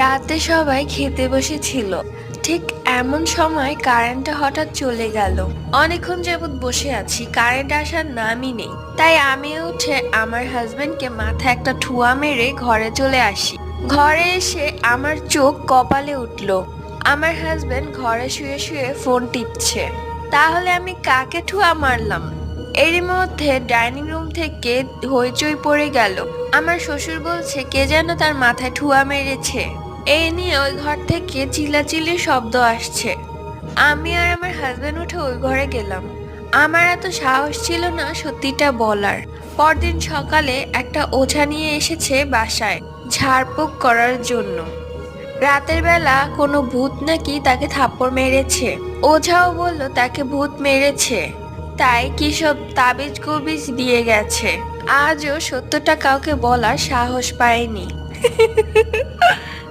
রাতে সবাই খেতে বসেছিল। ঠিক এমন সময় কারেন্টটা হঠাৎ চলে গেল। অনেকক্ষণ যাবৎ বসে আছি, কারেন্ট আসার নামই নেই। তাই আমি উঠে আমার হাজবেন্ডকে মাথায় একটা ঠুয়া মেরে ঘরে চলে আসি। ঘরে এসে আমার চোখ কপালে উঠল। আমার হাজবেন্ড ঘরে শুয়ে শুয়ে ফোন টিপছে। তাহলে আমি কাকে ঠুয়া মারলাম? এরই মধ্যে ডাইনিং রুম থেকে হইচই পড়ে গেল। আমার শ্বশুর বলছে কে যেন তার মাথায় ঠুয়া মেরেছে। এই নিয়ে ওই ঘর থেকে চিল্লাচিল্লির শব্দ আসছে। আমি আর আমার হাজবেন্ড উঠে ওই ঘরে গেলাম। আমার এত সাহস ছিল না সত্যিটা বলার। পরদিন সকালে একটা ওঝা নিয়ে এসেছে বাসায় ঝাড়ফুঁক করার জন্য। রাতের বেলা কোনো ভূত নাকি তাকে থাপ্পড় মেরেছে। ওঝাও বলল তাকে ভূত মেরেছে, তাই কিসব তাবিজ কবিজ দিয়ে গেছে। আজও সত্যটা কাউকে বলার সাহস পায়নি।